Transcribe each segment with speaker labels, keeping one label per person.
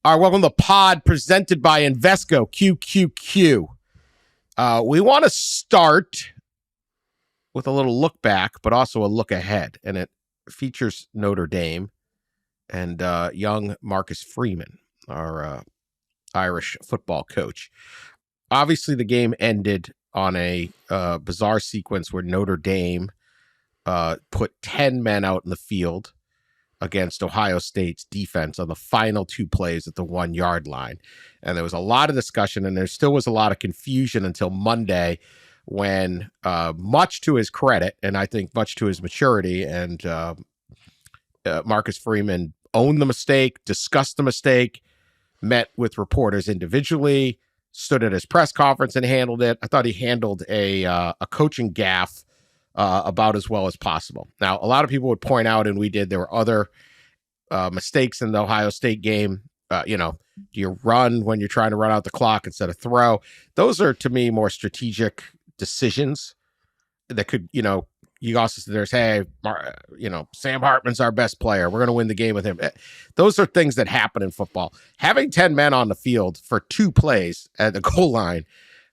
Speaker 1: All right, welcome to the pod presented by Invesco QQQ. We want to start with a little look back, but also a look ahead, and it features Notre Dame and young Marcus Freeman, our Irish football coach. Obviously, the game ended on a bizarre sequence where Notre Dame put 10 men out in the field against Ohio State's defense on the final two plays at the 1 yard line. And there was a lot of discussion, and there still was a lot of confusion until Monday when, much to his credit, and I think much to his maturity, and Marcus Freeman owned the mistake, discussed the mistake, met with reporters individually, stood at his press conference and handled it. I thought he handled a coaching gaffe about as well as possible. Now, a lot of people would point out, and we did, there were other mistakes in the Ohio State game. Do you run when you're trying to run out the clock instead of throw? Those are, to me, more strategic decisions that could, you also said there's, hey, Sam Hartman's our best player. We're going to win the game with him. Those are things that happen in football. Having 10 men on the field for 2 plays at the goal line,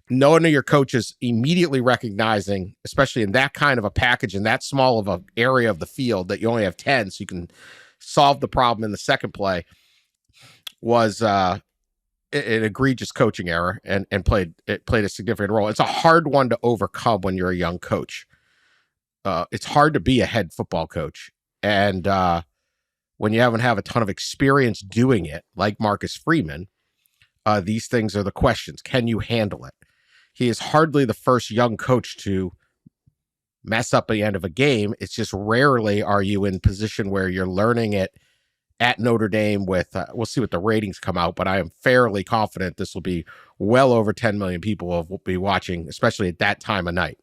Speaker 1: knowing your coaches immediately recognizing, especially in that kind of a package, in that small of an area of the field, that you only have 10, so you can solve the problem in the second play, was an egregious coaching error and played a significant role. It's a hard one to overcome when you're a young coach. It's hard to be a head football coach. And when you haven't have a ton of experience doing it, like Marcus Freeman, these things are the questions. Can you handle it? He is hardly the first young coach to mess up the end of a game. It's just rarely are you in position where you're learning it at Notre Dame with, we'll see what the ratings come out, but I am fairly confident this will be well over 10 million people will be watching, especially at that time of night.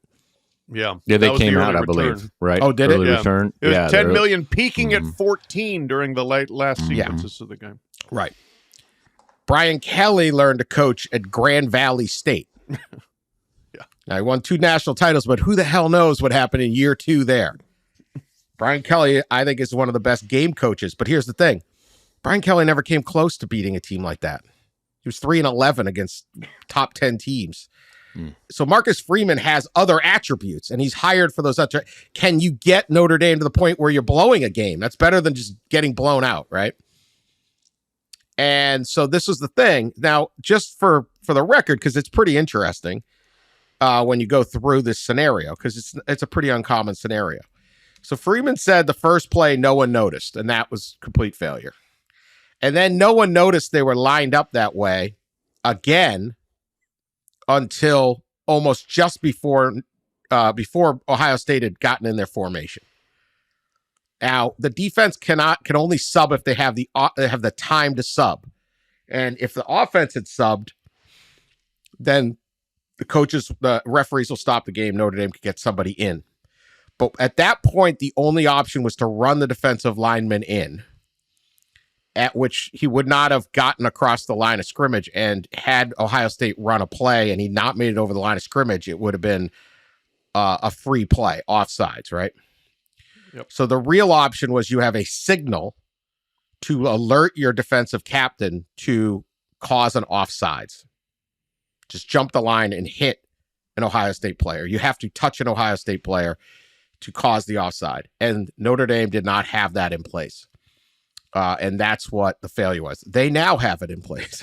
Speaker 2: Yeah,
Speaker 3: they came out, I believe, right?
Speaker 1: Oh, did
Speaker 3: early
Speaker 1: it?
Speaker 3: Return.
Speaker 2: It was 10 million, peaking at 14 during the last sequences of the game.
Speaker 1: Right. Brian Kelly learned to coach at Grand Valley State.
Speaker 2: Yeah.
Speaker 1: Now, he won 2 national titles, but who the hell knows what happened in year 2 there? Brian Kelly, I think, is one of the best game coaches. But here's the thing. Brian Kelly never came close to beating a team like that. He was 3-11 against top 10 teams. So Marcus Freeman has other attributes, and he's hired for those. Can you get Notre Dame to the point where you're blowing a game? That's better than just getting blown out, right? And so this was the thing. Now, just for the record, because it's pretty interesting when you go through this scenario, because it's a pretty uncommon scenario. So Freeman said the first play, no one noticed, and that was complete failure. And then no one noticed they were lined up that way again until almost just before Ohio State had gotten in their formation. Now, the defense can only sub if they have the time to sub. And if the offense had subbed, then the referees will stop the game. Notre Dame could get somebody in. But at that point, the only option was to run the defensive lineman in, at which he would not have gotten across the line of scrimmage. And had Ohio State run a play and he not made it over the line of scrimmage, it would have been a free play, offsides, right?
Speaker 2: Yep.
Speaker 1: So the real option was you have a signal to alert your defensive captain to cause an offsides. Just jump the line and hit an Ohio State player. You have to touch an Ohio State player to cause the offside. And Notre Dame did not have that in place. And that's what the failure was. They now have it in place,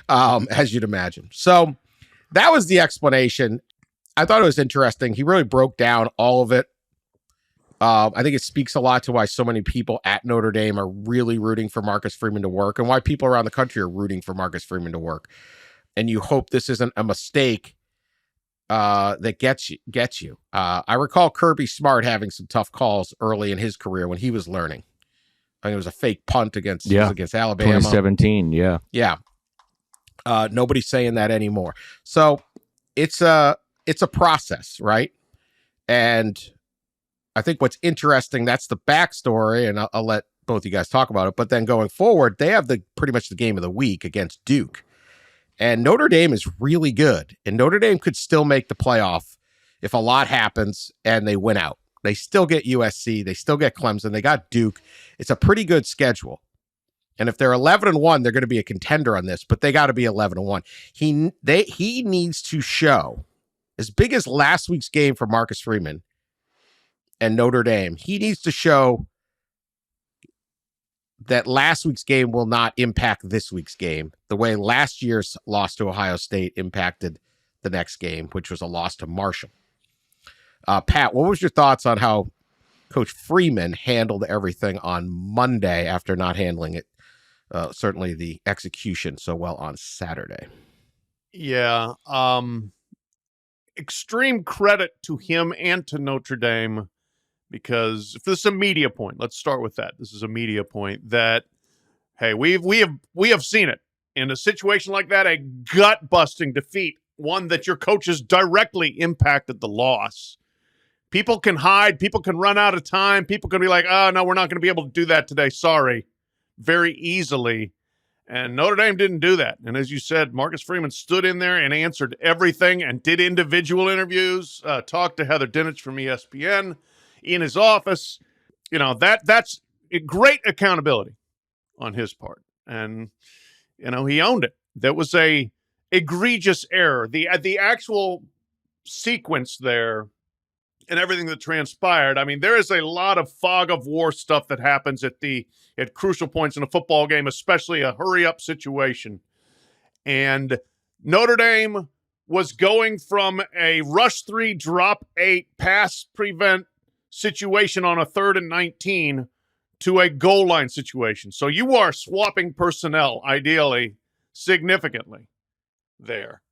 Speaker 1: as you'd imagine. So that was the explanation. I thought it was interesting. He really broke down all of it. I think it speaks a lot to why so many people at Notre Dame are really rooting for Marcus Freeman to work, and why people around the country are rooting for Marcus Freeman to work. And you hope this isn't a mistake that gets you. I recall Kirby Smart having some tough calls early in his career when he was learning. I think it was a fake punt against Alabama.
Speaker 3: 2017, yeah.
Speaker 1: Yeah. Nobody's saying that anymore. So it's a process, right? And I think what's interesting, that's the backstory, and I'll let both you guys talk about it. But then going forward, they have pretty much the game of the week against Duke. And Notre Dame is really good. And Notre Dame could still make the playoff if a lot happens and they win out. They still get USC. They still get Clemson. They got Duke. It's a pretty good schedule. And if they're 11-1, they're going to be a contender on this, but they got to be 11-1. He needs to show, as big as last week's game for Marcus Freeman and Notre Dame, he needs to show that last week's game will not impact this week's game the way last year's loss to Ohio State impacted the next game, which was a loss to Marshall. Pat, what was your thoughts on how Coach Freeman handled everything on Monday after not handling it, certainly the execution, so well on Saturday?
Speaker 2: Yeah. Extreme credit to him and to Notre Dame, because if this is a media point, let's start with that. This is a media point that, hey, we have seen it in a situation like that, a gut-busting defeat, one that your coaches directly impacted the loss. People can hide. People can run out of time. People can be like, oh, no, we're not going to be able to do that today. Sorry. Very easily. And Notre Dame didn't do that. And as you said, Marcus Freeman stood in there and answered everything and did individual interviews, talked to Heather Dinich from ESPN in his office. You know, that's a great accountability on his part. And, you know, he owned it. That was a egregious error. The actual sequence there and everything that transpired. I mean, there is a lot of fog of war stuff that happens at crucial points in a football game, especially a hurry-up situation. And Notre Dame was going from a rush 3, drop 8, pass prevent situation on a 3rd and 19 to a goal line situation. So you are swapping personnel, ideally, significantly there.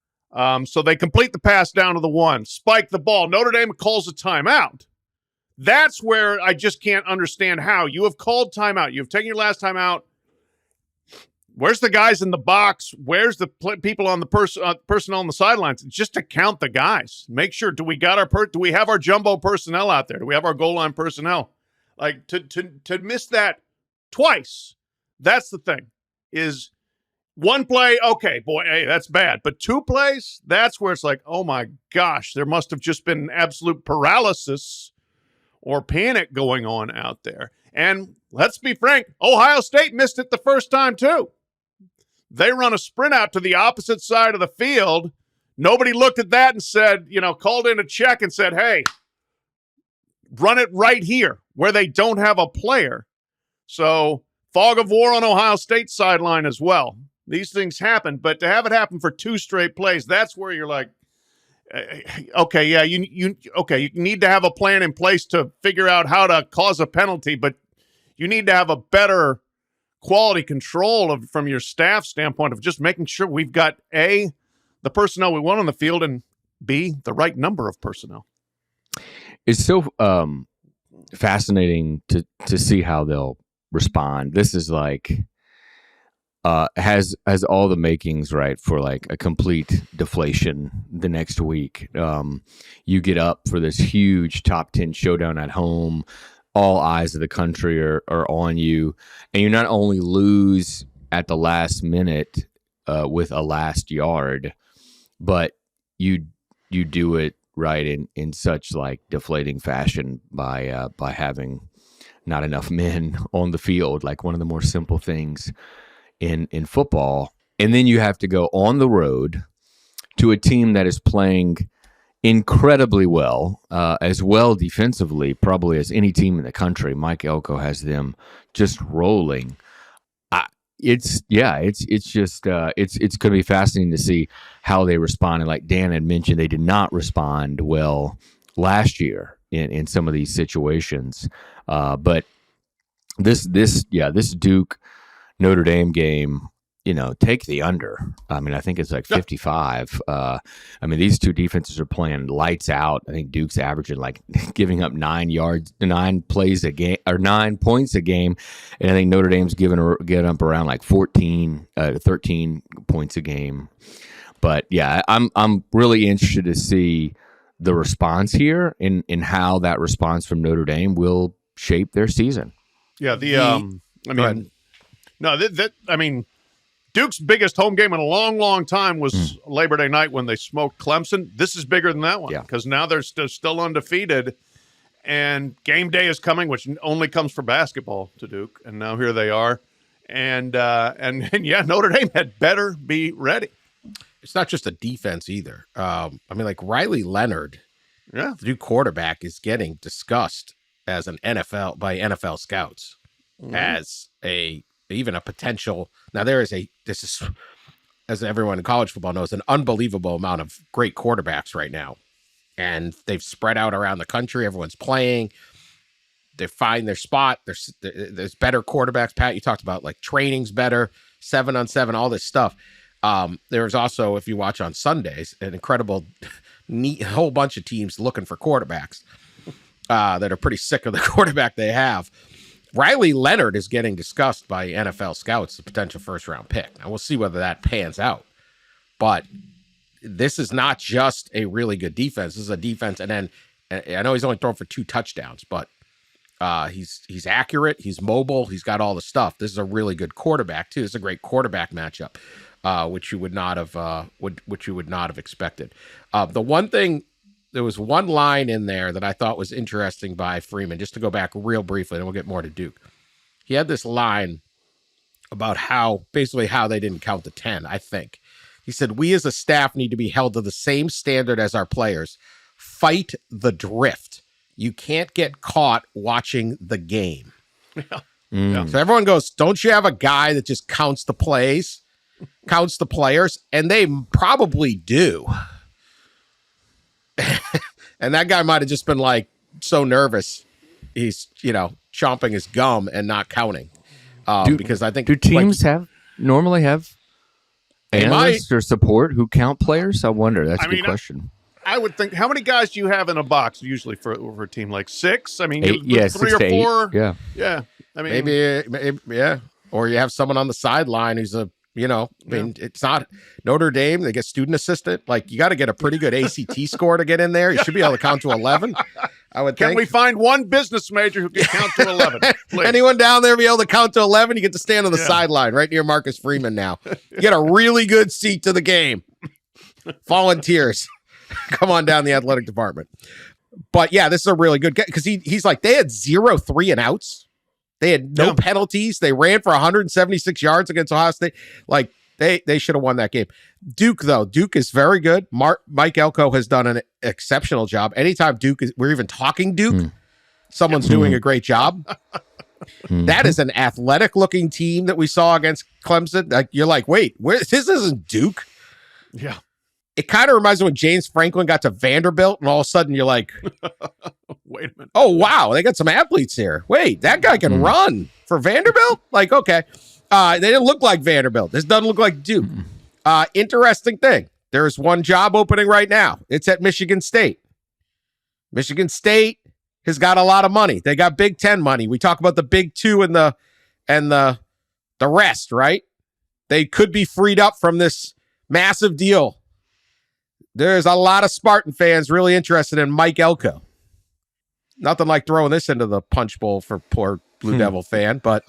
Speaker 2: So they complete the pass down to the 1, spike the ball. Notre Dame calls a timeout. That's where I just can't understand how. You have called timeout. You've taken your last timeout. Where's the guys in the box? Where's the people on the personnel on the sidelines? Just to count the guys. Make sure, do we have our jumbo personnel out there? Do we have our goal line personnel? Like, to miss that twice, that's the thing, is one play, okay, boy, hey, that's bad. But 2 plays, that's where it's like, oh my gosh, there must have just been absolute paralysis or panic going on out there. And let's be frank, Ohio State missed it the first time too. They run a sprint out to the opposite side of the field. Nobody looked at that and said, called in a check and said, hey, run it right here where they don't have a player. So fog of war on Ohio State's sideline as well. These things happen, but to have it happen for 2 straight plays, that's where you're like, okay, yeah, you need to have a plan in place to figure out how to cause a penalty, but you need to have a better quality control from your staff standpoint of just making sure we've got A, the personnel we want on the field, and B, the right number of personnel.
Speaker 3: It's so fascinating to see how they'll respond. This is like has all the makings, right, for like a complete deflation the next week. You get up for this huge top 10 showdown at home. All eyes of the country are on you, and you not only lose at the last minute with a last yard, but you do it right in such like deflating fashion by having not enough men on the field, like one of the more simple things in football. And then you have to go on the road to a team that is playing incredibly well, as well defensively, probably as any team in the country. Mike Elko has them just rolling. It's going to be fascinating to see how they respond. And like Dan had mentioned, they did not respond well last year in some of these situations. But this Duke Notre Dame game, take the under. I mean, I think it's like 55. I mean, these two defenses are playing lights out. I think Duke's averaging like giving up 9 points a game, and I think Notre Dame's getting up around like 14 to 13 points a game. But yeah, I'm really interested to see the response here and how that response from Notre Dame will shape their season.
Speaker 2: Yeah, Duke's biggest home game in a long, long time was Labor Day night when they smoked Clemson. This is bigger than that one because now they're still undefeated, and game day is coming, which only comes for basketball to Duke, and now here they are. And yeah, Notre Dame had better be ready.
Speaker 1: It's not just a defense either. I mean, like Riley Leonard,
Speaker 2: Yeah.
Speaker 1: the new quarterback, is getting discussed as an NFL by NFL scouts as even a potential. Now this is, as everyone in college football knows, an unbelievable amount of great quarterbacks right now, and they've spread out around the country. Everyone's playing. They find their spot. There's better quarterbacks. Pat, you talked about like training's better, 7-on-7, all this stuff. There's also, if you watch on Sundays, an incredible, neat whole bunch of teams looking for quarterbacks that are pretty sick of the quarterback they have. Riley Leonard is getting discussed by NFL scouts, the potential first-round pick. Now, we'll see whether that pans out. But this is not just a really good defense. This is a defense, and then I know he's only thrown for 2 touchdowns, but he's accurate, he's mobile, he's got all the stuff. This is a really good quarterback, too. This is a great quarterback matchup. Which you would not have expected. The one thing, there was one line in there that I thought was interesting by Freeman, just to go back real briefly, and we'll get more to Duke. He had this line about how they didn't count to 10, I think. He said, "We as a staff need to be held to the same standard as our players. Fight the drift. You can't get caught watching the game." Yeah. So everyone goes, "Don't you have a guy that just counts the plays, counts the players?" And they probably do. And that guy might have just been like so nervous, he's chomping his gum and not counting. Because I think
Speaker 3: do teams normally have analysts or support who count players? I wonder. That's a good question.
Speaker 2: I would think. How many guys do you have in a box usually for a team? Like 6? I mean,
Speaker 3: 8,
Speaker 2: 3 or 4.
Speaker 3: 8.
Speaker 2: Yeah. I mean,
Speaker 1: maybe, yeah. Or you have someone on the sideline who's it's not Notre Dame. They get student assistant. Like, you got to get a pretty good ACT score to get in there. You should be able to count to 11. I would think.
Speaker 2: Can we find one business major who can count to 11? Please?
Speaker 1: Anyone down there be able to count to 11? You get to stand on the sideline right near Marcus Freeman now. You get a really good seat to the game. Volunteers. Come on down the athletic department. But yeah, this is a really good guy because he's like, they had 0 3-and-outs. They had no penalties. They ran for 176 yards against Ohio State. Like, they should have won that game. Duke, though. Duke is very good. Mike Elko has done an exceptional job. Anytime we're even talking Duke, someone's doing a great job. That is an athletic-looking team that we saw against Clemson. Like, you're like, wait, this isn't Duke.
Speaker 2: Yeah.
Speaker 1: It kind of reminds me when James Franklin got to Vanderbilt, and all of a sudden you're like,
Speaker 2: wait a minute.
Speaker 1: Oh, wow, they got some athletes here. Wait, that guy can run for Vanderbilt? Like, okay. They didn't look like Vanderbilt. This doesn't look like Duke. Interesting thing. There's one job opening right now. It's at Michigan State. Michigan State has got a lot of money. They got Big Ten money. We talk about the Big Two and the rest, right? They could be freed up from this massive deal. There's a lot of Spartan fans really interested in Mike Elko. Nothing like throwing this into the punch bowl for poor Blue Devil fan, but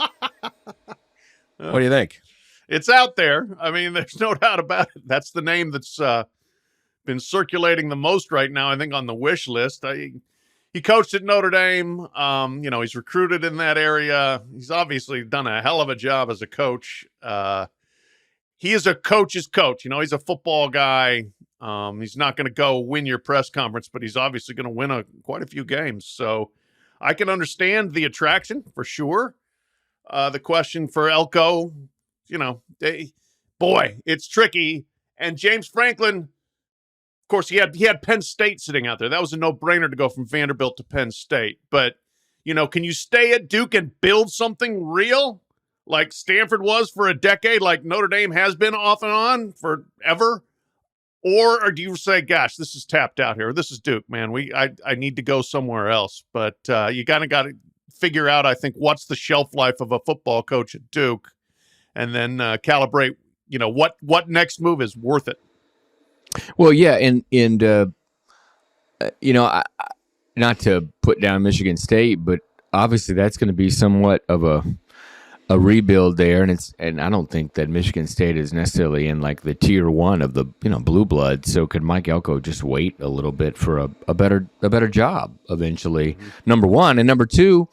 Speaker 1: what do you think?
Speaker 2: It's out there. I mean, there's no doubt about it. That's the name that's been circulating the most right now, I think, on the wish list. He coached at Notre Dame. He's recruited in that area. He's obviously done a hell of a job as a coach. He is a coach's coach. He's a football guy. He's not going to go win your press conference, but he's obviously going to win quite a few games. So I can understand the attraction for sure. The question for Elko, it's tricky. And James Franklin, of course, he had Penn State sitting out there. That was a no-brainer to go from Vanderbilt to Penn State. But, can you stay at Duke and build something real like Stanford was for a decade, like Notre Dame has been off and on forever? Or do you say, gosh, this is tapped out here. This is Duke, man. I need to go somewhere else. But you kind of got to figure out, I think, what's the shelf life of a football coach at Duke, and then calibrate, what next move is worth it.
Speaker 3: Well, yeah, and not to put down Michigan State, but obviously that's going to be somewhat of a rebuild there, and I don't think that Michigan State is necessarily in like the tier 1 of the blue blood. So could Mike Elko just wait a little bit for a better job eventually? Number one, and number two,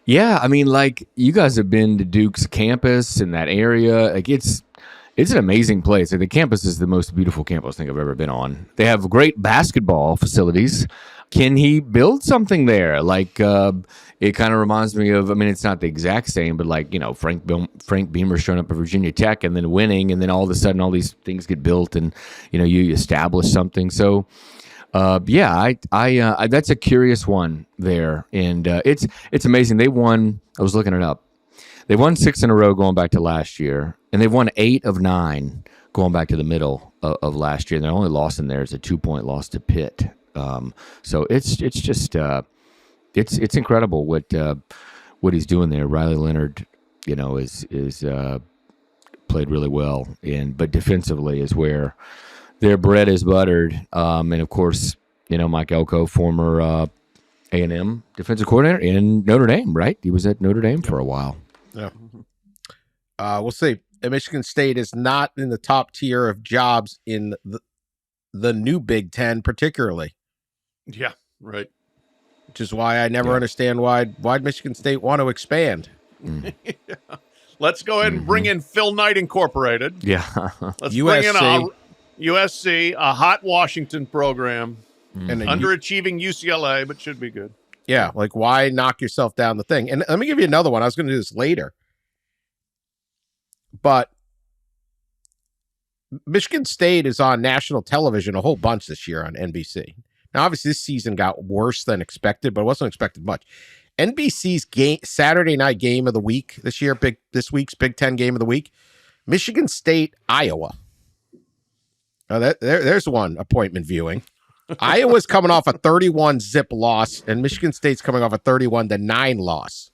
Speaker 3: Yeah, I mean, like you guys have been to Duke's campus in that area. Like it's an amazing place. Like, the campus is the most beautiful campus I think I've ever been on. They have great basketball facilities. Can he build something there? Like it kind of reminds me of. I mean, it's not the exact same, but like Frank Beamer showing up at Virginia Tech and then winning, and then all of a sudden all these things get built, and you establish something. So. I that's a curious one there, and it's amazing. They won. I was looking it up. They won 6 in a row going back to last year, and they've won 8 of 9 going back to the middle of last year. And their only loss in there is a 2-point loss to Pitt. So it's just it's incredible what he's doing there. Riley Leonard, is played really well, but defensively is where their bread is buttered. And of course, Mike Elko, former A&M defensive coordinator in Notre Dame, right? He was at Notre Dame for a while.
Speaker 1: Yeah. We'll see. Michigan State is not in the top tier of jobs in the new Big Ten, particularly.
Speaker 2: Yeah, right.
Speaker 1: Which is why I never understand why Michigan State want to expand.
Speaker 2: Yeah. Let's go ahead and bring in Phil Knight Incorporated.
Speaker 3: Yeah.
Speaker 2: Let's
Speaker 1: USC.
Speaker 2: bring in USC, a hot Washington program,
Speaker 1: and
Speaker 2: underachieving UCLA, but should be good.
Speaker 1: Yeah, like why knock yourself down the thing? And let me give you another one. I was going to do this later. But Michigan State is on national television a whole bunch this year on NBC. Now, obviously, this season got worse than expected, but it wasn't expected much. NBC's Saturday night game of the week this year, this week's Big Ten game of the week, Michigan State, Iowa. There's one appointment viewing. Iowa's coming off a 31-zip loss, and Michigan State's coming off a 31-9 loss.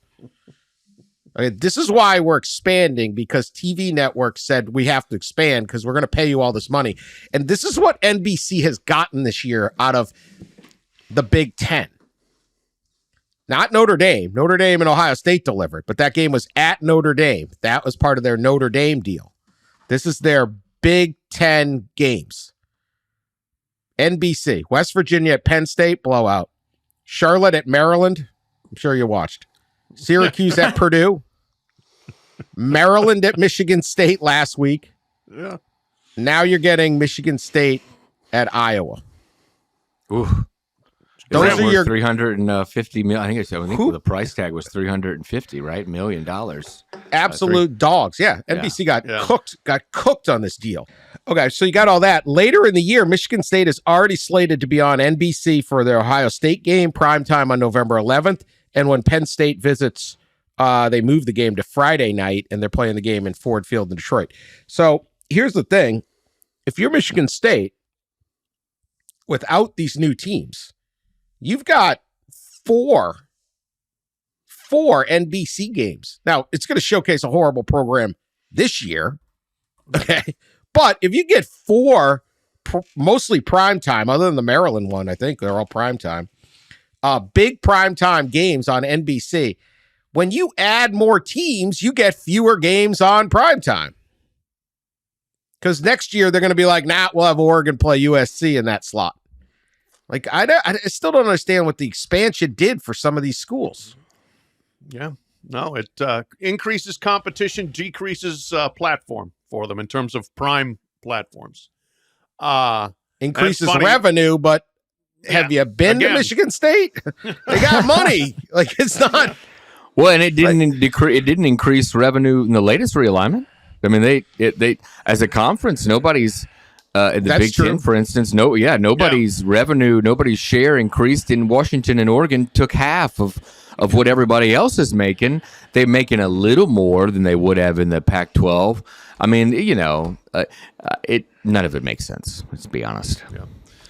Speaker 1: Okay, this is why we're expanding, because TV networks said we have to expand because we're going to pay you all this money. And this is what NBC has gotten this year out of the Big Ten. Not Notre Dame. Notre Dame and Ohio State delivered, but that game was at Notre Dame. That was part of their Notre Dame deal. This is their Big Ten games. NBC, West Virginia at Penn State, blowout. Charlotte at Maryland, I'm sure you watched. Syracuse at Purdue. Maryland at Michigan State last week.
Speaker 2: Yeah.
Speaker 1: Now you're getting Michigan State at Iowa.
Speaker 3: Ooh. Those are your 350 million. I think the price tag was 350, right? $1 million.
Speaker 1: Absolute dogs. Yeah. NBC got cooked on this deal. Okay, so you got all that. Later in the year, Michigan State is already slated to be on NBC for their Ohio State game, primetime on November 11th. And when Penn State visits, they move the game to Friday night, and they're playing the game in Forde Field in Detroit. So here's the thing. If you're Michigan State, without these new teams, you've got four NBC games. Now, it's going to showcase a horrible program this year. Okay. But if you get 4 mostly primetime, other than the Maryland one, I think they're all primetime, big primetime games on NBC, when you add more teams, you get fewer games on primetime. Because next year they're going to be like, we'll have Oregon play USC in that slot. Like, I still don't understand what the expansion did for some of these schools.
Speaker 2: Yeah. No, it increases competition, decreases platform for them in terms of prime platforms.
Speaker 1: Increases revenue, but have you been to Michigan State? They got money. Like, it's not.
Speaker 3: Well, and it didn't increase revenue in the latest realignment. I mean, they as a conference, nobody's in the Big Ten, for instance. Nobody's revenue, nobody's share increased. In Washington and Oregon took half of what everybody else is making. They're making a little more than they would have in the Pac-12. I mean, none of it makes sense. Let's be honest.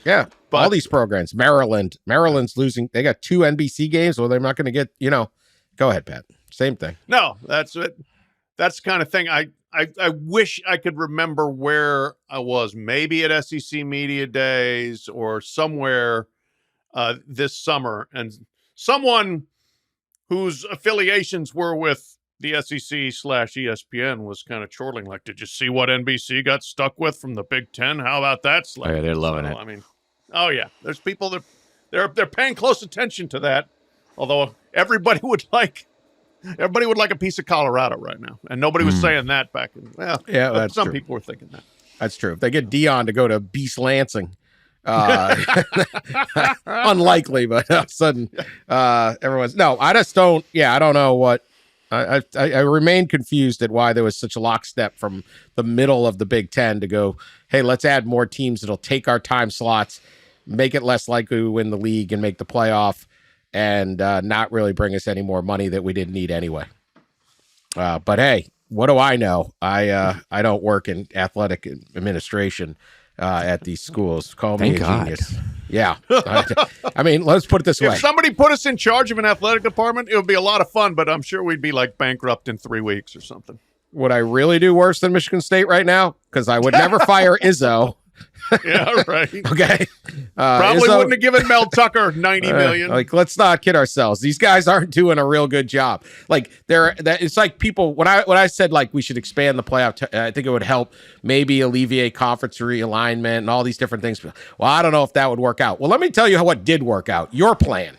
Speaker 1: Yeah. But all these programs, Maryland's losing. They got 2 NBC games, or they're not going to get. Go ahead, Pat. Same thing.
Speaker 2: No, that's it. That's the kind of thing. I wish I could remember where I was. Maybe at SEC Media Days or somewhere this summer, and someone whose affiliations were with the SEC/ESPN was kind of chortling like, did you see what NBC got stuck with from the Big Ten? How about that?
Speaker 3: Oh, yeah, they're loving it.
Speaker 2: I mean, oh yeah, there's people that they're paying close attention to that. Although everybody would like Everybody would like a piece of Colorado right now, and nobody was saying that back in. Well,
Speaker 1: Yeah, that's
Speaker 2: some
Speaker 1: true.
Speaker 2: people were thinking that.
Speaker 1: That's true. If they get Dion to go to Beast Lansing, unlikely, but all of a sudden, everyone's no. I just don't. Yeah, I don't know what. I remain confused at why there was such a lockstep from the middle of the Big Ten to go, hey, let's add more teams that'll take our time slots, make it less likely we win the league and make the playoff, and not really bring us any more money that we didn't need anyway. But hey, what do I know? I don't work in athletic administration at these schools. Call me
Speaker 3: Thank
Speaker 1: a
Speaker 3: God.
Speaker 1: genius. Yeah. I mean, let's put it this way.
Speaker 2: If somebody put us in charge of an athletic department, it would be a lot of fun, but I'm sure we'd be like bankrupt in 3 weeks or something.
Speaker 1: Would I really do worse than Michigan State right now? Because I would never fire Izzo.
Speaker 2: Yeah, right.
Speaker 1: Okay.
Speaker 2: Probably
Speaker 1: Izzo,
Speaker 2: wouldn't have given Mel Tucker $90 million.
Speaker 1: Like, let's not kid ourselves. These guys aren't doing a real good job. Like, it's like people when I said like we should expand the playoff. I think it would help maybe alleviate conference realignment and all these different things. Well, I don't know if that would work out. Well, let me tell you what did work out. Your plan.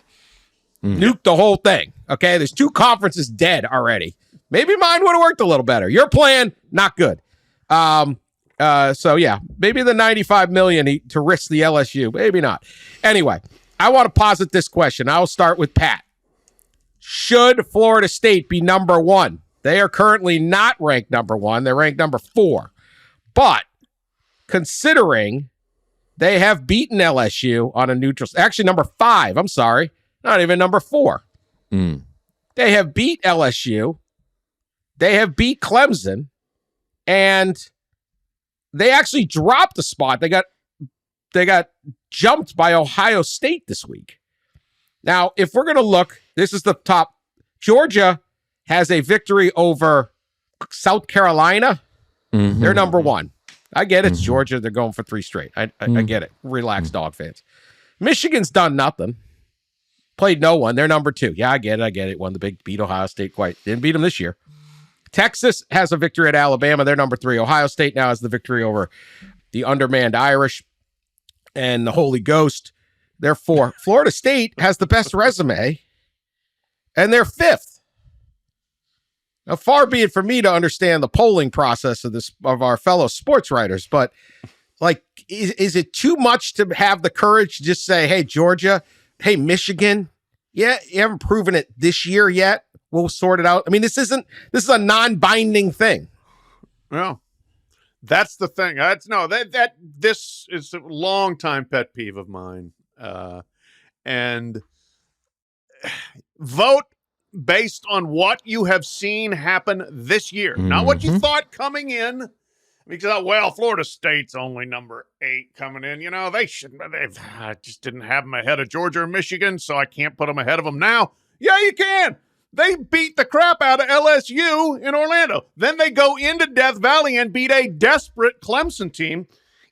Speaker 1: Nuke the whole thing. Okay, there's 2 conferences dead already. Maybe mine would have worked a little better. Your plan, not good. So yeah, maybe the $95 million to risk the LSU, maybe not. Anyway, I want to posit this question. I'll start with Pat. Should Florida State be number 1? They are currently not ranked number 1. They're ranked number 4. But considering they have beaten LSU on a neutral, actually number 5, I'm sorry, not even number 4. They have beat LSU. They have beat Clemson, and they actually dropped a spot. They got jumped by Ohio State this week. Now, if we're going to look, this is the top. Georgia has a victory over South Carolina. They're number 1. I get it. It's Georgia. They're going for 3 straight. I get it. Relax, dog fans. Michigan's done nothing. Played no one. They're number 2. Yeah, I get it. Won the big, beat Ohio State quite. Didn't beat them this year. Texas has a victory at Alabama. They're number 3. Ohio State now has the victory over the undermanned Irish and the Holy Ghost. They're 4. Florida State has the best resume, and they're 5th. Now, far be it for me to understand the polling process of our fellow sports writers, but like, is it too much to have the courage to just say, hey, Georgia, hey, Michigan, yeah, you haven't proven it this year yet. We'll sort it out. I mean, this is a non-binding thing.
Speaker 2: Well, that's the thing. This is a long time pet peeve of mine. And vote based on what you have seen happen this year, not what you thought coming in. Because, well, Florida State's only number 8 coming in. You know, I just didn't have them ahead of Georgia or Michigan, so I can't put them ahead of them now. Yeah, you can. They beat the crap out of LSU in Orlando. Then they go into Death Valley and beat a desperate Clemson team.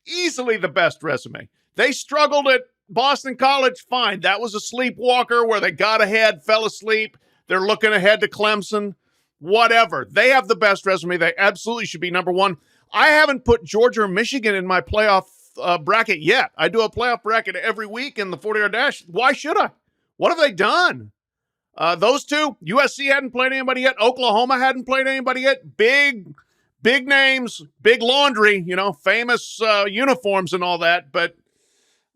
Speaker 2: Easily the best resume. They struggled at Boston College. Fine. That was a sleepwalker where they got ahead, fell asleep. They're looking ahead to Clemson. Whatever. They have the best resume. They absolutely should be number 1. I haven't put Georgia or Michigan in my playoff bracket yet. I do a playoff bracket every week in the 40-yard dash. Why should I? What have they done? Those 2, USC hadn't played anybody yet. Oklahoma hadn't played anybody yet. Big names, big laundry, famous uniforms and all that, but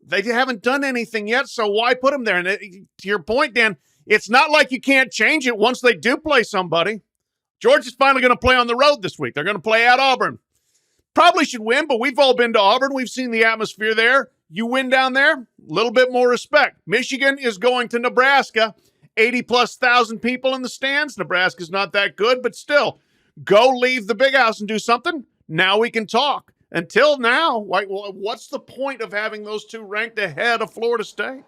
Speaker 2: they haven't done anything yet, so why put them there? And to your point, Dan, it's not like you can't change it once they do play somebody. Georgia's finally going to play on the road this week. They're going to play at Auburn. Probably should win, but we've all been to Auburn. We've seen the atmosphere there. You win down there, a little bit more respect. Michigan is going to Nebraska. 80+ thousand people in the stands. Nebraska's not that good, but still, go leave the big house and do something. Now we can talk. Until now, what's the point of having those 2 ranked ahead of Florida State?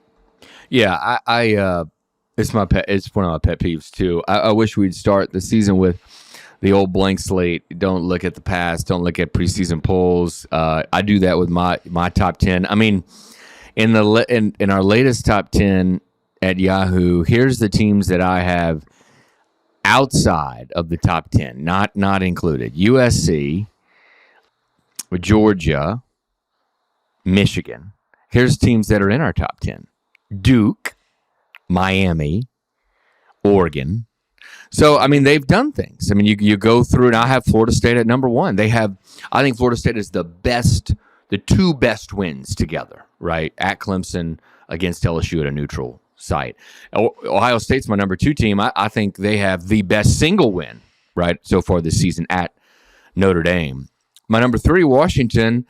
Speaker 3: Yeah, it's my pet. It's one of my pet peeves too. I wish we'd start the season with the old blank slate. Don't look at the past. Don't look at preseason polls. I do that with my top 10. I mean, in our latest top 10 at Yahoo, here's the teams that I have outside of the top 10, not included. USC, Georgia, Michigan. Here's teams that are in our top 10. Duke, Miami, Oregon, So, I mean, they've done things. I mean, you go through, and I have Florida State at number one. I think Florida State is the two best wins together, right? At Clemson against LSU at a neutral site. Ohio State's my number two team. I think they have the best single win, right, so far this season at Notre Dame. My number three, Washington,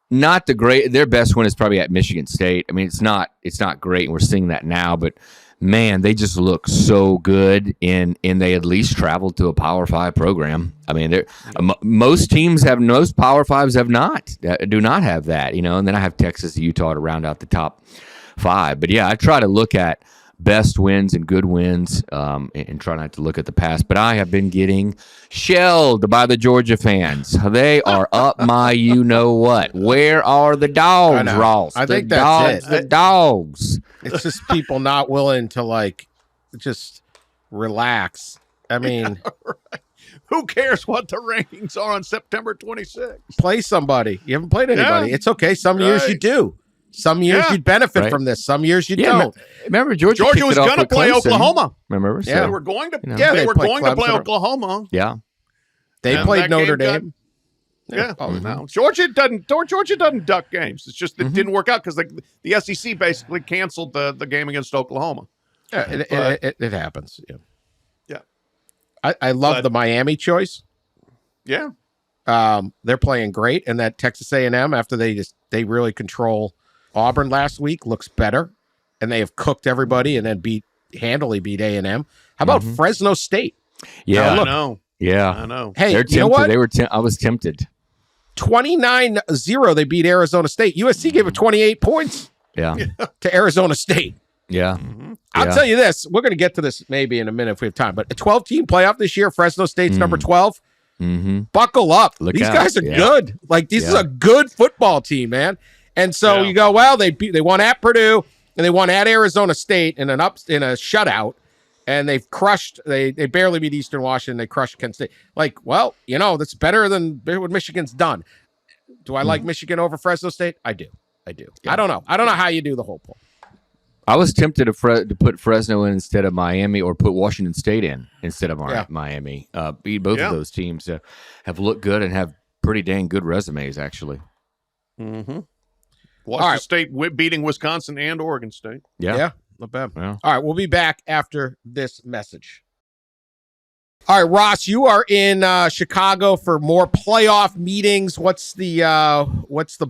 Speaker 3: not the great. Their best win is probably at Michigan State. I mean, it's not great, and we're seeing that now, but man, they just look so good, and they at least traveled to a Power 5 program. I mean, most Power 5s do not have that, and then I have Texas and Utah to round out the top 5. But yeah, I try to look at best wins and good wins and try not to look at the past. But I have been getting shelled by the Georgia fans. They are up my you-know-what. Where are the dogs, Ross?
Speaker 1: I think that's it.
Speaker 3: The dogs.
Speaker 1: It's just people not willing to, just relax. I mean...
Speaker 2: Right. Who cares what the rankings are on September 26th?
Speaker 1: Play somebody. You haven't played anybody. Yeah. It's okay. Some years you do. Some years you'd benefit from this. Some years you don't.
Speaker 3: Remember, Georgia
Speaker 2: was going to play Oklahoma.
Speaker 3: Remember?
Speaker 2: So they were going to. They were going to play Oklahoma.
Speaker 3: Yeah,
Speaker 1: they played Notre Dame.
Speaker 2: No, Georgia doesn't duck games. It's just it didn't work out because the SEC basically canceled the game against Oklahoma.
Speaker 1: Yeah, it happens.
Speaker 2: Yeah.
Speaker 1: I love the Miami choice.
Speaker 2: Yeah.
Speaker 1: They're playing great, and that Texas A&M after they really control Auburn last week looks better, and they have cooked everybody and then handily beat A&M. How about Fresno State?
Speaker 3: Yeah,
Speaker 2: I know.
Speaker 3: Yeah,
Speaker 2: I know.
Speaker 1: Hey,
Speaker 3: you
Speaker 1: know what?
Speaker 3: I was tempted.
Speaker 1: 29-0 they beat Arizona State. USC gave it 28 points.
Speaker 3: Yeah.
Speaker 1: To Arizona State.
Speaker 3: Yeah.
Speaker 1: I'll tell you this. We're going to get to this maybe in a minute if we have time. But a 12-team playoff this year, Fresno State's number 12. Buckle up. These guys are good. This is a good football team, man. And so you go, well, they won at Purdue and they won at Arizona State in a shutout, and they've crushed. They barely beat Eastern Washington. They crushed Kent State. That's better than what Michigan's done. Do I like Michigan over Fresno State? I do. Yeah. I don't know how you do the whole poll.
Speaker 3: I was tempted to put Fresno in instead of Miami, or put Washington State in instead of Miami. Both of those teams have looked good and have pretty dang good resumes, actually.
Speaker 2: Washington State beating Wisconsin and Oregon State.
Speaker 1: Yeah, not bad.
Speaker 3: Yeah.
Speaker 1: All right, we'll be back after this message. All right, Ross, you are in Chicago for more playoff meetings. What's the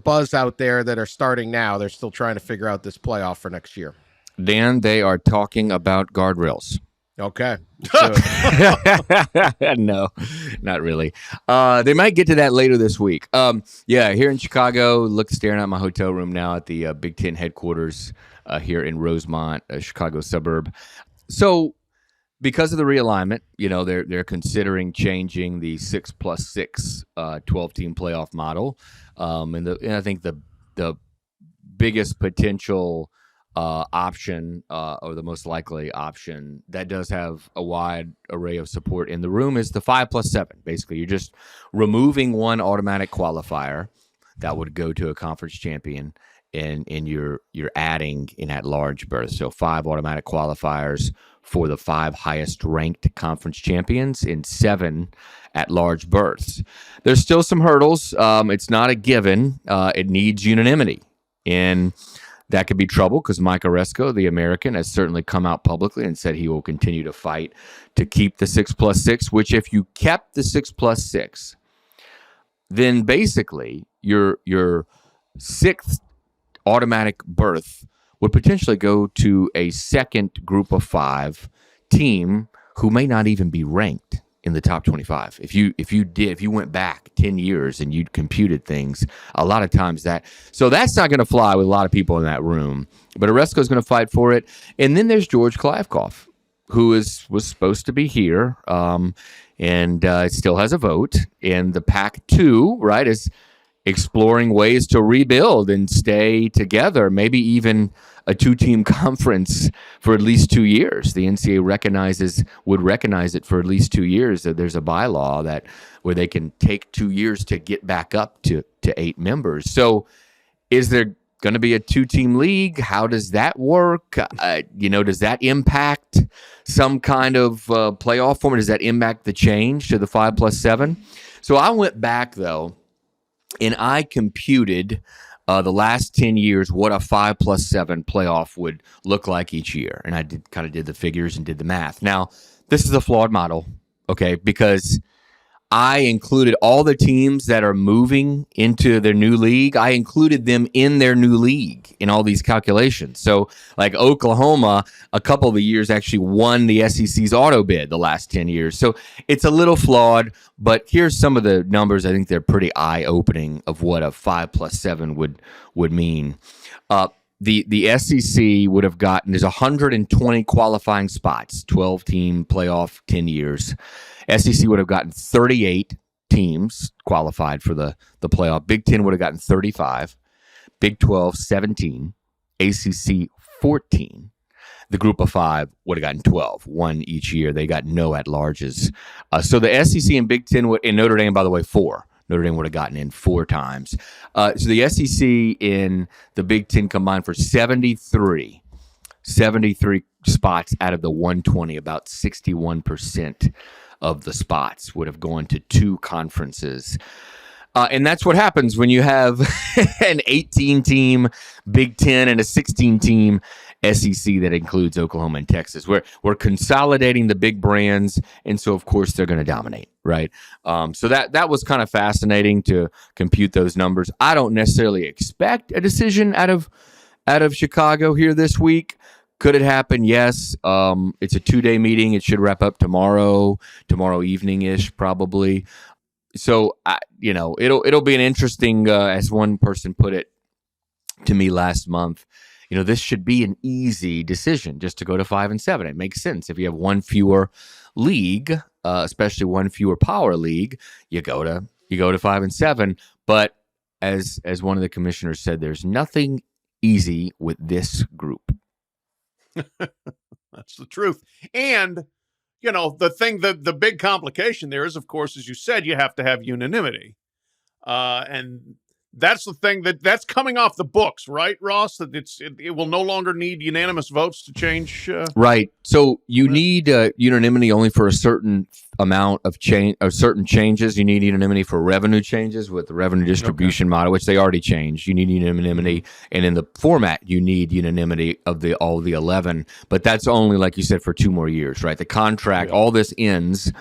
Speaker 1: buzz out there that are starting now? They're still trying to figure out this playoff for next year.
Speaker 3: Dan, they are talking about guardrails.
Speaker 1: Okay.
Speaker 3: No, not really. They might get to that later this week. Here in Chicago, staring at my hotel room now at the Big Ten headquarters here in Rosemont, a Chicago suburb. So because of the realignment, they're considering changing the 6+6 12-team playoff model. And I think the biggest potential option or the most likely option that does have a wide array of support in the room is the 5+7. Basically, you're just removing one automatic qualifier that would go to a conference champion, and you're adding an at-large berth. So 5 automatic qualifiers for the 5 highest ranked conference champions and 7 at-large berths. There's still some hurdles. It's not a given. It needs unanimity, and that could be trouble because Mike Oresco, the American, has certainly come out publicly and said he will continue to fight to keep the 6+6, which if you kept the 6+6, then basically your 6th automatic berth would potentially go to a second group of 5 team who may not even be ranked in the top 25. If you went back 10 years and you'd computed things, a lot of times so that's not going to fly with a lot of people in that room. But Oresco's going to fight for it. And then there's George Kliavkoff, who was supposed to be here, and still has a vote. And the Pac-2, right, is exploring ways to rebuild and stay together, maybe even a 2-team conference for at least 2 years. The NCAA would recognize it for at least 2 years. That there's a bylaw where they can take 2 years to get back up to 8 members. So is there going to be a 2-team league. How does that work? Does that impact some kind of playoff format? Does that impact the change to the 5+7? So I went back, though, and I computed the last 10 years what a 5+7 playoff would look like each year. And I did the figures and did the math. Now, this is a flawed model, okay, because I included all the teams that are moving into their new league. I included them in their new league in all these calculations. So like Oklahoma, a couple of the years actually won the SEC's auto bid the last 10 years. So it's a little flawed, but here's some of the numbers. I think they're pretty eye-opening of what a 5+7 would mean. The SEC would have gotten, there's 120 qualifying spots, 12-team playoff, 10 years. SEC would have gotten 38 teams qualified for the playoff. Big 10 would have gotten 35. Big 12, 17. ACC, 14. The group of 5 would have gotten 12, one each year. They got no at-larges. So the SEC and Big 10, and Notre Dame, by the way, 4. Notre Dame would have gotten in 4 times. So the SEC in the Big 10 combined for 73 spots out of the 120, about 61% of the spots would have gone to 2 conferences. And that's what happens when you have an 18-team Big 10 and a 16-team SEC that includes Oklahoma and Texas. We're consolidating the big brands, and so, of course, they're going to dominate, right? So that was kind of fascinating to compute those numbers. I don't necessarily expect a decision out of Chicago here this week. Could it happen? Yes. It's a 2-day meeting. It should wrap up tomorrow evening-ish, probably. So, it'll be an interesting, as one person put it to me last month, this should be an easy decision just to go to 5 and 7. It makes sense. If you have one fewer league, especially one fewer power league, you go to 5 and 7. But as one of the commissioners said, there's nothing easy with this group.
Speaker 2: That's the truth. And, the big complication there is, of course, as you said, you have to have unanimity. And that's the thing that's coming off the books, right, Ross? That it will no longer need unanimous votes to change.
Speaker 3: Right. So you need unanimity only for a certain amount of change, or certain changes. You need unanimity for revenue changes with the revenue distribution model, which they already changed. You need unanimity, and in the format, you need unanimity of all the 11. But that's only, like you said, for 2 more years, right? The contract, all this ends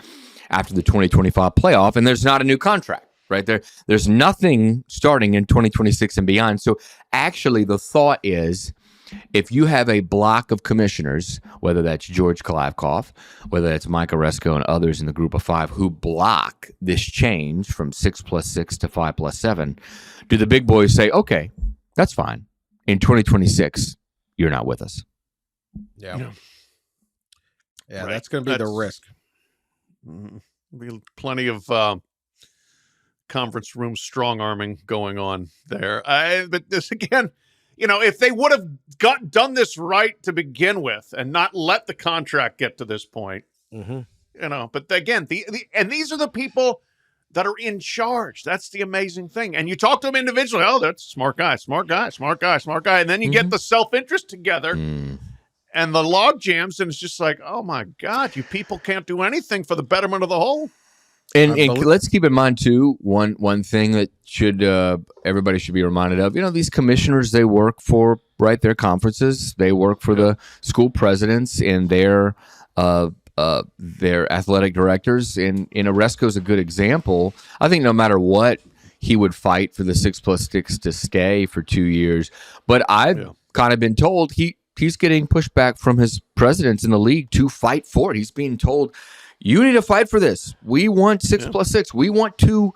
Speaker 3: after the 2025 playoff, and there's not a new contract. Right there's nothing starting in 2026 and beyond. So actually, the thought is, if you have a block of commissioners, whether that's George Kalivkoff, whether that's Mike Oresco and others in the group of 5 who block this change from 6+6 to 5+7, do the big boys say, okay, that's fine. In 2026, you're not with us.
Speaker 1: Yeah,
Speaker 2: Right.
Speaker 1: That's going to be the risk.
Speaker 2: Be plenty of conference room strong arming going on there. But this again, if they would have done this right to begin with and not let the contract get to this point, but again, and these are the people that are in charge. That's the amazing thing. And you talk to them individually. Oh, that's a smart guy. And then you get the self-interest together and the log jams, and it's just like, oh my God, you people can't do anything for the betterment of the whole.
Speaker 3: And let's keep in mind too, one thing that everybody should be reminded of. These commissioners, they work for their conferences. They work for the school presidents and their athletic directors. And Oresco's a good example. I think no matter what, he would fight for the 6+6 to stay for 2 years. But I've kind of been told he's getting pushback from his presidents in the league to fight for it. He's being told, you need to fight for this. We want 6+6. We want 2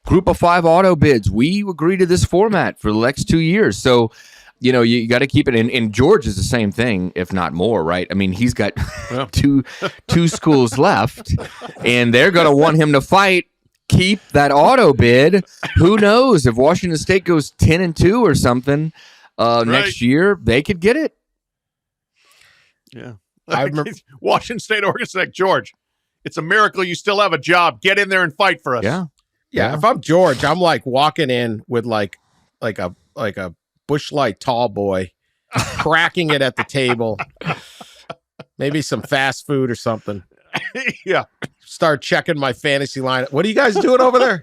Speaker 3: group of 5 auto bids. We agree to this format for the next 2 years. So, you got to keep it. And George is the same thing, if not more, right? I mean, he's got two schools left, and they're going to want him to fight, keep that auto bid. Who knows if Washington State goes 10-2 or something next year, they could get it.
Speaker 2: Yeah. I remember Washington State, Oregon State, George. It's a miracle you still have a job. Get in there and fight for us.
Speaker 1: Yeah. If I'm George, I'm like walking in with like a Busch Light tall boy, cracking it at the table. Maybe some fast food or something.
Speaker 2: Yeah.
Speaker 1: Start checking my fantasy line. What are you guys doing over there?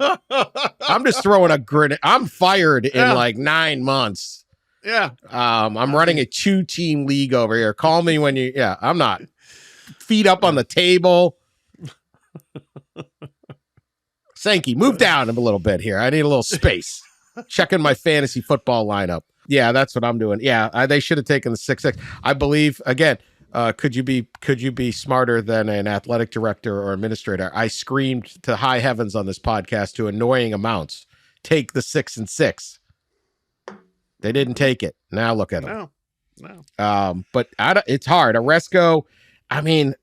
Speaker 1: I'm just throwing a grenade. I'm fired in like 9 months.
Speaker 2: Yeah.
Speaker 1: I'm running a 2-team league over here. Call me when you. Yeah, I'm not. Feet up on the table. Sankey, move down a little bit here. I need a little space. Checking my fantasy football lineup. Yeah, that's what I'm doing. Yeah, they should have taken the 6-6. I believe again. Could you be smarter than an athletic director or administrator? I screamed to high heavens on this podcast to annoying amounts. Take the 6 and 6. They didn't take it. Now look at them.
Speaker 2: No.
Speaker 1: But it's hard. Oresco, I mean,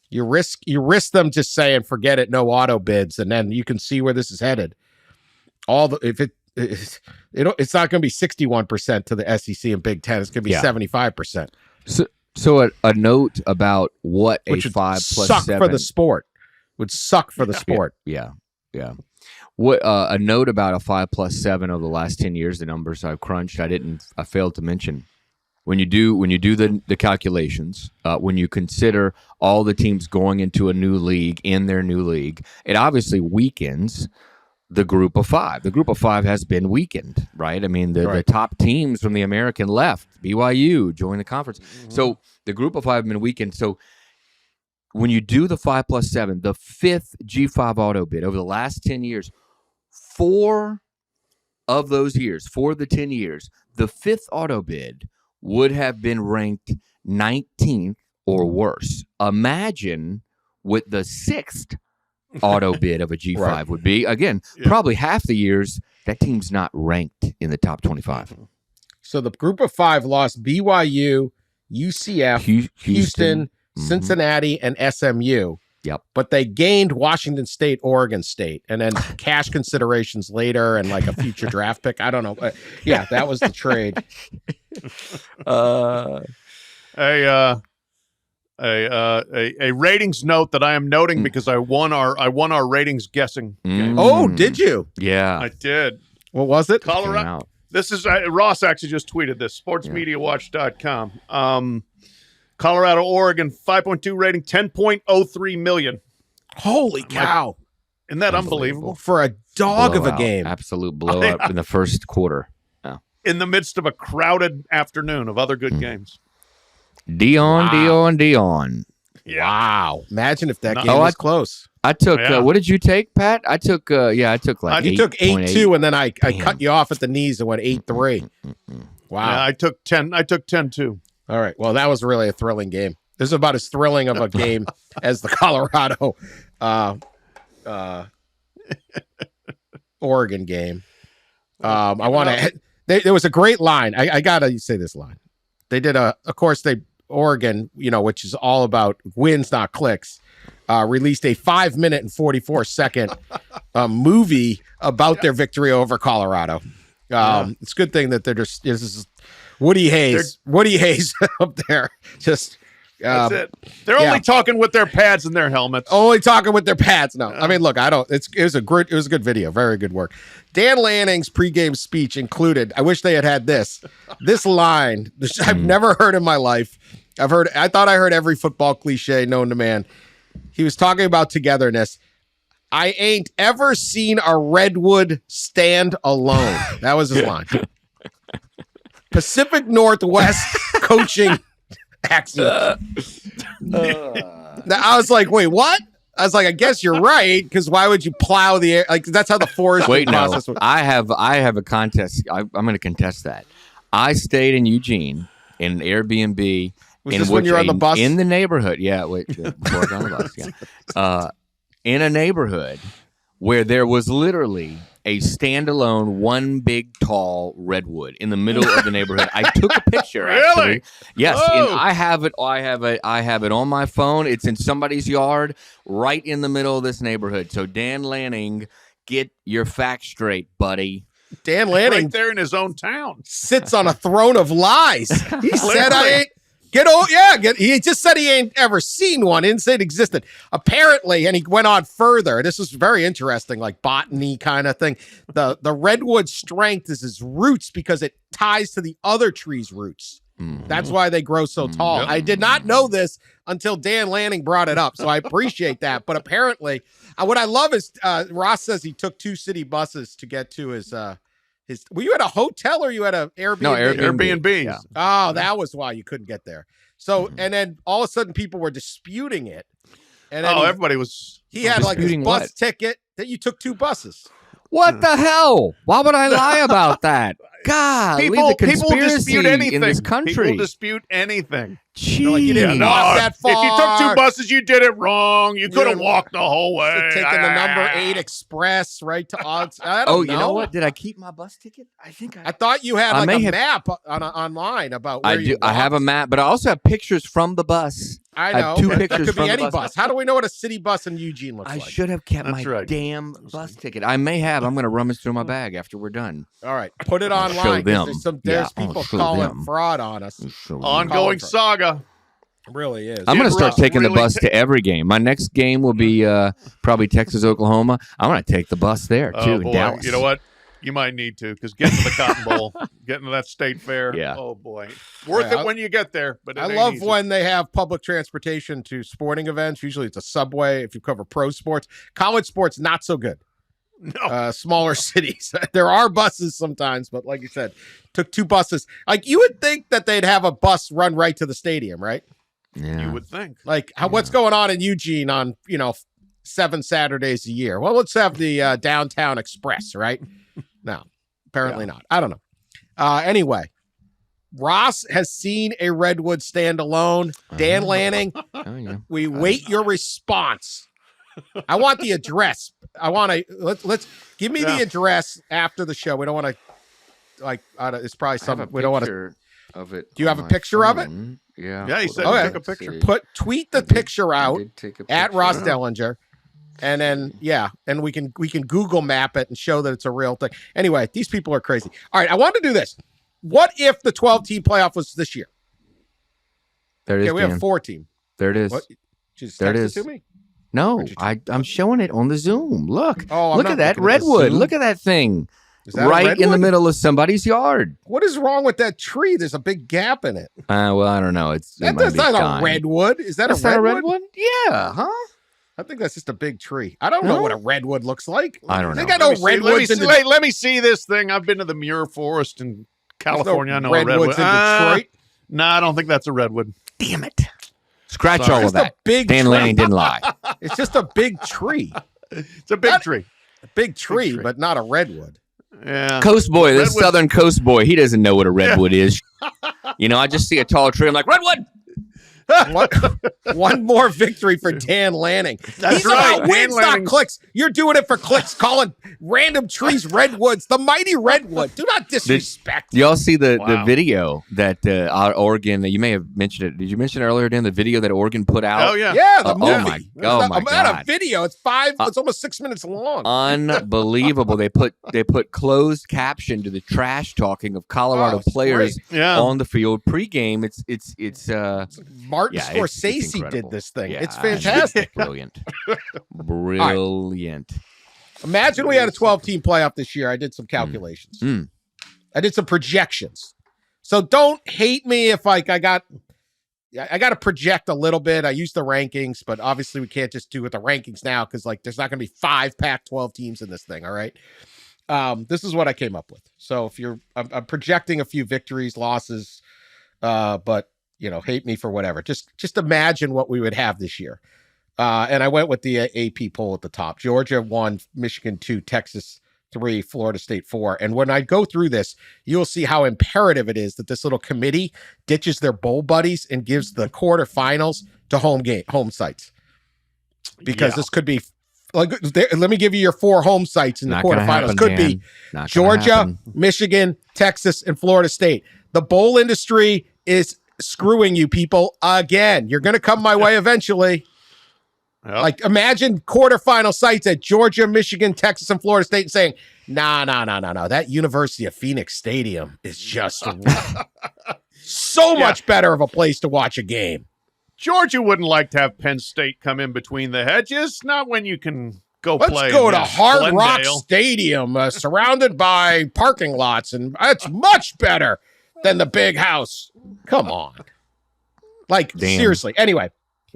Speaker 1: you risk them just saying forget it, no auto bids, and then you can see where this is headed. It's not going to be 61% to the SEC and Big Ten. It's going to be 75%.
Speaker 3: So a note about what
Speaker 1: Which
Speaker 3: a 5 plus
Speaker 1: suck
Speaker 3: 7
Speaker 1: for the sport. Would suck for the sport.
Speaker 3: Yeah. What a note about a 5 plus 7 over the last 10 years. The numbers I've crunched, I failed to mention. When you do the calculations, when you consider all the teams going into a new league in their new league, it obviously weakens the group of 5. The group of 5 has been weakened, right? I mean, the top teams from the American left, BYU, joined the conference. Mm-hmm. So the group of 5 have been weakened. So when you do the 5 plus 7, the 5th G5 auto bid over the last 10 years, 4 of those years, 4 of the 10 years, the 5th auto bid would have been ranked 19th or worse. Imagine what the 6th auto bid of a G5 would be. Again, probably half the years that team's not ranked in the top 25.
Speaker 1: So the group of 5 lost BYU, UCF, Houston, Cincinnati, and SMU.
Speaker 3: Yep.
Speaker 1: But they gained Washington State, Oregon State, and then cash considerations later and like a future draft pick. I don't know. Yeah, that was the trade.
Speaker 2: A ratings note that I am noting because I won our ratings guessing game.
Speaker 1: Oh, did you?
Speaker 3: Yeah,
Speaker 2: I did.
Speaker 1: What was it?
Speaker 2: Colorado. This is Ross actually just tweeted this. Sportsmediawatch.com. Colorado, Oregon, 5.2 rating, 10.03 million.
Speaker 1: Holy cow!
Speaker 2: Isn't that unbelievable?
Speaker 1: For a dog of a game.
Speaker 3: Absolute blow up in the first quarter. Yeah.
Speaker 2: In the midst of a crowded afternoon of other good games.
Speaker 3: Dion.
Speaker 2: Yeah.
Speaker 1: Wow. Imagine if that game was close.
Speaker 3: I took, what did you take, Pat? I took like
Speaker 1: you
Speaker 3: 8.
Speaker 1: took 8-2, and then I cut you off at the knees and went 8-3. Wow.
Speaker 2: Yeah, I took 10. I took 10-2.
Speaker 1: All right. Well, that was really a thrilling game. This is about as thrilling of a game as the Colorado Oregon game. I want to. There was a great line. I gotta say this line. They did Oregon, which is all about wins, not clicks. Released a 5 minute and 44 second movie about their victory over Colorado. It's a good thing that they're just. This is Woody Hayes up there. Just
Speaker 2: that's it. They're only talking with their pads and their helmets.
Speaker 1: Only talking with their pads. No, I mean, look, it was a good video. Very good work. Dan Lanning's pregame speech included. I wish they had this line. I've never heard in my life. I thought I heard every football cliche known to man. He was talking about togetherness. I ain't ever seen a redwood stand alone. That was his line. Pacific Northwest coaching accent. I was like, wait, what? I was like, I guess you're right, because why would you plow the air? Like, that's how the forest process
Speaker 3: was. I have a contest. I'm going to contest that. I stayed in Eugene in an Airbnb.
Speaker 1: Was this when you were on the bus?
Speaker 3: In the neighborhood. Yeah, before I was on the bus. Yeah. In a neighborhood where there was literally a standalone, one big tall redwood in the middle of the neighborhood. I took a picture.
Speaker 2: Really?
Speaker 3: Actually. Yes, and I have it on my phone. It's in somebody's yard, right in the middle of this neighborhood. So Dan Lanning, get your facts straight, buddy.
Speaker 1: Dan Lanning,
Speaker 2: right there in his own town,
Speaker 1: sits on a throne of lies. He said, He just said he ain't ever seen one. He didn't say it existed. Apparently, and he went on further. This was very interesting, like botany kind of thing. The redwood strength is its roots because it ties to the other tree's roots. That's why they grow so tall.
Speaker 2: Yep.
Speaker 1: I did not know this until Dan Lanning brought it up, so I appreciate that. But apparently, what I love is Ross says he took 2 city buses to get to his. Were you at a hotel or you at an Airbnb?
Speaker 3: No,
Speaker 2: Airbnb.
Speaker 3: Yeah.
Speaker 1: Oh, that was why you couldn't get there. So, and then all of a sudden, people were disputing it. And then
Speaker 2: everybody was.
Speaker 1: He had like his
Speaker 3: disputing
Speaker 1: bus
Speaker 3: what?
Speaker 1: ticket that you took 2 buses.
Speaker 3: What the hell? Why would I lie about that? God,
Speaker 2: People
Speaker 3: conspiracy
Speaker 2: dispute anything
Speaker 3: in this country.
Speaker 2: People dispute anything.
Speaker 1: They're like, you didn't
Speaker 3: Jeez.
Speaker 1: walk that far.
Speaker 2: If you took 2 buses, you did it wrong. You could have walked the whole way.
Speaker 1: Taking the number 8 express right to odds. I don't know.
Speaker 3: You know what? Did I keep my bus ticket? I think
Speaker 1: I thought you had
Speaker 3: I
Speaker 1: like
Speaker 3: may
Speaker 1: a
Speaker 3: have-
Speaker 1: map online about where
Speaker 3: I do.
Speaker 1: you
Speaker 3: I have a
Speaker 1: walked.
Speaker 3: map, but I also have pictures from the bus.
Speaker 1: I
Speaker 3: I have
Speaker 1: know.
Speaker 3: 2
Speaker 1: but
Speaker 3: pictures
Speaker 1: that could
Speaker 3: from
Speaker 1: be
Speaker 3: the
Speaker 1: any
Speaker 3: bus.
Speaker 1: bus. How do we know what a city bus in Eugene looks
Speaker 3: I
Speaker 1: like?
Speaker 3: should have kept
Speaker 2: That's
Speaker 3: my
Speaker 2: right.
Speaker 3: damn bus ticket. I may have. I'm going to rummage through my bag after we're done.
Speaker 1: All right, put it
Speaker 3: I'll show
Speaker 1: online. 'Cause
Speaker 3: them.
Speaker 1: There's
Speaker 3: Yeah, I'll
Speaker 1: people
Speaker 3: show
Speaker 1: calling
Speaker 3: them.
Speaker 1: fraud on us.
Speaker 2: Ongoing saga.
Speaker 1: It really is.
Speaker 3: I'm going to
Speaker 2: Did
Speaker 3: start
Speaker 2: Russ
Speaker 3: taking the
Speaker 2: really
Speaker 3: bus to every game. My next game will be probably Texas, Oklahoma. I'm going to take the bus there, too,
Speaker 2: Oh,
Speaker 3: in
Speaker 2: boy.
Speaker 3: Dallas.
Speaker 2: You know what? You might need to, because getting to the Cotton Bowl, getting to that state fair,
Speaker 3: Yeah.
Speaker 2: oh, boy. Worth it when you get there, but it
Speaker 1: I
Speaker 2: ain't
Speaker 1: love
Speaker 2: easy.
Speaker 1: when they have public transportation to sporting events. Usually it's a subway if you cover pro sports. College sports, not so good.
Speaker 2: No.
Speaker 1: Smaller cities. There are buses sometimes, but like you said, took 2 buses. Like you would think that they'd have a bus run right to the stadium, right?
Speaker 3: Yeah.
Speaker 2: You would think.
Speaker 1: Like what's going on in Eugene on, 7 Saturdays a year? Well, let's have the downtown express, right? No, apparently not. I don't know. Anyway, Ross has seen a redwood stand alone. Dan Lanning,
Speaker 3: Oh, yeah.
Speaker 1: we wait your response. I want the address. I want to let's give me the address after the show. We don't want to it's probably something we don't want to.
Speaker 3: Of it.
Speaker 1: Do you have a picture of it?
Speaker 3: Yeah.
Speaker 2: Yeah, he said
Speaker 1: he
Speaker 2: took a picture.
Speaker 1: Tweet the picture out at Ross Dellenger. And then, and we can Google map it and show that it's a real thing. Anyway, these people are crazy. All right, I want to do this. What if the 12-team playoff was this year?
Speaker 3: There it is.
Speaker 1: Okay, we have 4 team.
Speaker 3: There it is.
Speaker 1: What? Just
Speaker 3: There it
Speaker 1: text
Speaker 3: is.
Speaker 1: to me.
Speaker 3: No,
Speaker 1: Where'd you take
Speaker 3: I'm showing it on the Zoom. Look.
Speaker 1: Oh, I'm
Speaker 3: Look
Speaker 1: not
Speaker 3: at that
Speaker 1: looking at the
Speaker 3: redwood.
Speaker 1: Zoom.
Speaker 3: Look at that thing.
Speaker 1: Is that a
Speaker 3: Right in the
Speaker 1: redwood?
Speaker 3: middle of somebody's yard.
Speaker 1: What is wrong with that tree? There's a big gap in it.
Speaker 3: Well, I don't know. That's
Speaker 1: That's not a redwood. Is that
Speaker 3: That's
Speaker 1: a
Speaker 3: not
Speaker 1: redwood?
Speaker 3: a redwood? Yeah, huh?
Speaker 1: I think that's just a big tree. I don't know
Speaker 3: No?
Speaker 1: what a redwood looks like.
Speaker 3: I don't
Speaker 1: They
Speaker 3: know.
Speaker 1: got
Speaker 2: Let
Speaker 1: no
Speaker 2: me see-
Speaker 1: redwoods in
Speaker 2: let me see this thing. I've been to the Muir Forest in California. I know a
Speaker 1: redwoods
Speaker 2: redwood.
Speaker 1: in Detroit.
Speaker 2: No, I don't think that's a redwood.
Speaker 3: Damn it. Scratch
Speaker 2: Sorry.
Speaker 3: all of
Speaker 1: Just a
Speaker 3: that.
Speaker 1: big
Speaker 3: Dan
Speaker 1: tree.
Speaker 3: Lanning didn't lie.
Speaker 1: It's just a big tree.
Speaker 2: It's a big tree.
Speaker 1: A big tree,
Speaker 2: tree.
Speaker 1: but not a redwood.
Speaker 2: Yeah.
Speaker 3: Coast boy, this
Speaker 2: Redwood-
Speaker 3: southern coast boy, he doesn't know what a redwood is. I just see a tall tree. I'm like, redwood.
Speaker 1: One more victory for Dan Lanning.
Speaker 2: That's
Speaker 1: He's
Speaker 2: right.
Speaker 1: about
Speaker 2: Dan
Speaker 1: wins, not
Speaker 2: Lanning's-
Speaker 1: clicks. You're doing it for clicks, calling random trees redwoods. The mighty redwood. Do not disrespect.
Speaker 3: Do y'all see the
Speaker 2: Wow.
Speaker 3: video that Oregon, you may have mentioned it. Did you mention it earlier, Dan? The video that Oregon put out?
Speaker 2: Oh, yeah.
Speaker 1: Yeah, the
Speaker 3: Oh,
Speaker 1: movie.
Speaker 3: my-
Speaker 1: It's
Speaker 3: oh,
Speaker 1: not-
Speaker 3: my
Speaker 1: I'm not a
Speaker 3: God.
Speaker 1: video. It's it's almost 6 minutes long.
Speaker 3: Unbelievable. They put closed caption to the trash talking of Colorado
Speaker 1: Oh, it's
Speaker 3: players
Speaker 2: Yeah.
Speaker 3: on the field pregame. It's
Speaker 1: Martin
Speaker 3: yeah, it's
Speaker 1: Scorsese
Speaker 3: incredible.
Speaker 1: did this thing.
Speaker 3: Yeah,
Speaker 1: It's fantastic.
Speaker 3: Brilliant. Brilliant.
Speaker 1: Imagine we had a 12-team playoff this year. I did some calculations.
Speaker 3: Mm.
Speaker 1: I did some projections. So don't hate me if I got to project a little bit. I use the rankings, but obviously we can't just do with the rankings now because there's not going to be 5 Pac-12 teams in this thing. All right. This is what I came up with. So I'm projecting a few victories, losses, but hate me for whatever. Just imagine what we would have this year. And I went with the AP poll at the top. Georgia 1, Michigan 2, Texas 3, Florida State 4. And when I go through this, you'll see how imperative it is that this little committee ditches their bowl buddies and gives the quarterfinals to home sites. Because this could be let me give you your 4 home sites in the
Speaker 3: Not gonna
Speaker 1: quarterfinals.
Speaker 3: happen,
Speaker 1: Could
Speaker 3: Dan.
Speaker 1: be
Speaker 3: Not gonna
Speaker 1: Georgia,
Speaker 3: happen.
Speaker 1: Michigan, Texas, and Florida State. The bowl industry is screwing you people again. You're going to come my way eventually.
Speaker 2: Yep.
Speaker 1: Imagine quarterfinal sites at Georgia, Michigan, Texas, and Florida State saying, no. That University of Phoenix Stadium is just So much better of a place to watch a game.
Speaker 2: Georgia wouldn't like to have Penn State come in between the hedges. Not when you can go
Speaker 1: Let's
Speaker 2: play.
Speaker 1: Let's go to Hard Rock
Speaker 2: Glendale.
Speaker 1: Stadium, surrounded by parking lots, and it's much better than the big house. Come on. Like, seriously. Anyway,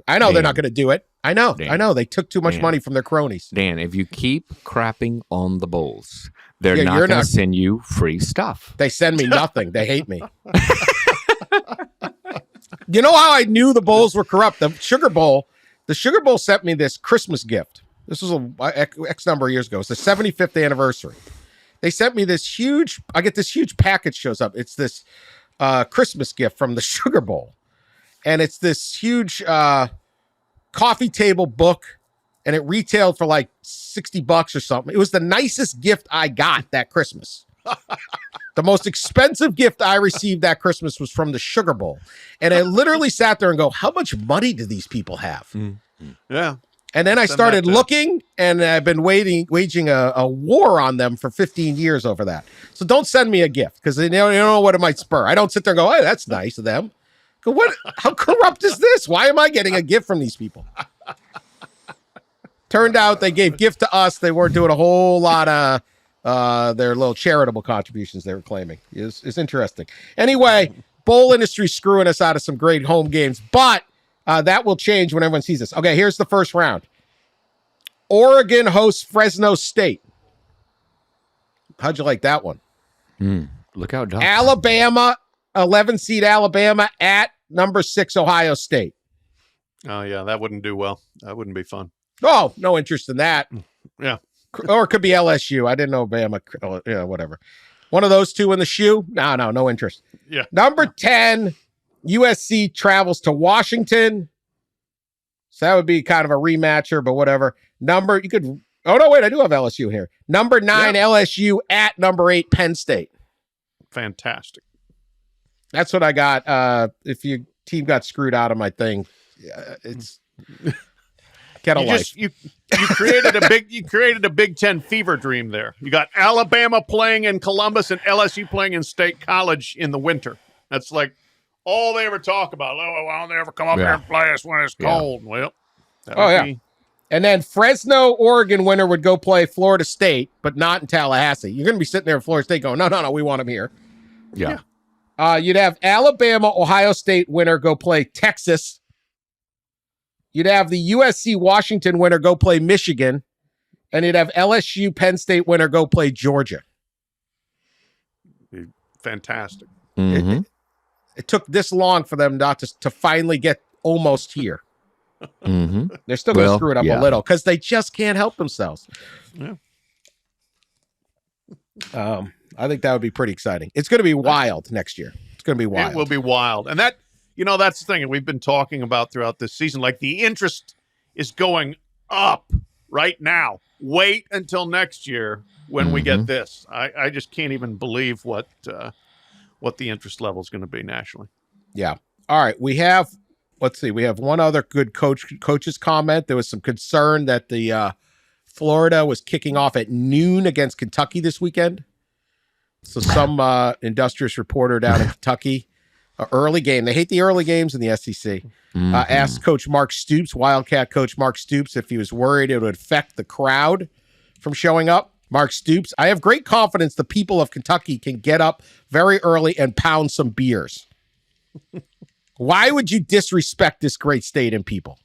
Speaker 1: I know they're not going to do it. I know. They took too much money from their cronies.
Speaker 3: Dan, if you keep crapping on the Bulls, they're not going to send you free stuff.
Speaker 1: They send me nothing. They hate me. You know how I knew the Bulls were corrupt? The Sugar Bowl sent me this Christmas gift. This was X number of years ago. It's the 75th anniversary. They sent me this huge package shows up. It's this Christmas gift from the Sugar Bowl. And it's this huge coffee table book, and it retailed for like $60 or something. It was the nicest gift I got that Christmas. The most expensive gift I received that Christmas was from the Sugar Bowl. And I literally sat there and go, how much money do these people have?
Speaker 3: Mm-hmm.
Speaker 2: Yeah.
Speaker 1: And then I started looking, and I've been waging a war on them for 15 years over that. So don't send me a gift, because you don't know what it might spur. I don't sit there and go, hey, that's nice of them. Go, what? How corrupt is this? Why am I getting a gift from these people? Turned out they gave gift to us. They weren't doing a whole lot of their little charitable contributions they were claiming. It's interesting. Anyway, bowl industry screwing us out of some great home games, but that will change when everyone sees this. Okay, here's the first round. Oregon hosts Fresno State. How'd you like that one?
Speaker 3: Look out, Doc.
Speaker 1: Alabama, 11 seed Alabama at number 6 Ohio State.
Speaker 2: Oh, yeah, that wouldn't do well. That wouldn't be fun.
Speaker 1: Oh, no interest in that.
Speaker 2: Yeah.
Speaker 1: Or it could be LSU. I didn't know Bama. Yeah, whatever. One of those two in the shoe? No interest.
Speaker 2: Yeah.
Speaker 1: Number 10, USC travels to Washington. So that would be kind of a rematcher, but whatever. I do have LSU here. Number 9, LSU at number 8, Penn State.
Speaker 2: Fantastic.
Speaker 1: That's what I got. If your team got screwed out of my thing, it's get a life.
Speaker 2: You created a Big Ten fever dream there. You got Alabama playing in Columbus and LSU playing in State College in the winter. That's like all they ever talk about. Oh, why don't they ever come up here and play us when it's cold? Well,
Speaker 1: and then Fresno, Oregon winner would go play Florida State, but not in Tallahassee. You're going to be sitting there in Florida State going, no, we want them here.
Speaker 3: Yeah.
Speaker 1: You'd have Alabama, Ohio State winner go play Texas. You'd have the USC, Washington winner go play Michigan. And you'd have LSU, Penn State winner go play Georgia.
Speaker 2: Fantastic.
Speaker 3: Mm-hmm.
Speaker 1: It took this long for them not to finally get almost here.
Speaker 3: Mm-hmm.
Speaker 1: They're still going to screw it up a little because they just can't help themselves.
Speaker 2: Yeah.
Speaker 1: I think that would be pretty exciting. It's going to be wild next year. It's going to be wild.
Speaker 2: It will be wild. And that, that's the thing. And we've been talking about throughout this season. Like, the interest is going up right now. Wait until next year when we get this. I just can't even believe what the interest level is going to be nationally.
Speaker 1: Yeah. All right. We have one other good coach's comment. There was some concern that the Florida was kicking off at noon against Kentucky this weekend. So some industrious reporter down in Kentucky, early game. They hate the early games in the SEC. Asked Coach Mark Stoops, Wildcat coach Mark Stoops, if he was worried it would affect the crowd from showing up. Mark Stoops, I have great confidence the people of Kentucky can get up very early and pound some beers. Why would you disrespect this great state and people?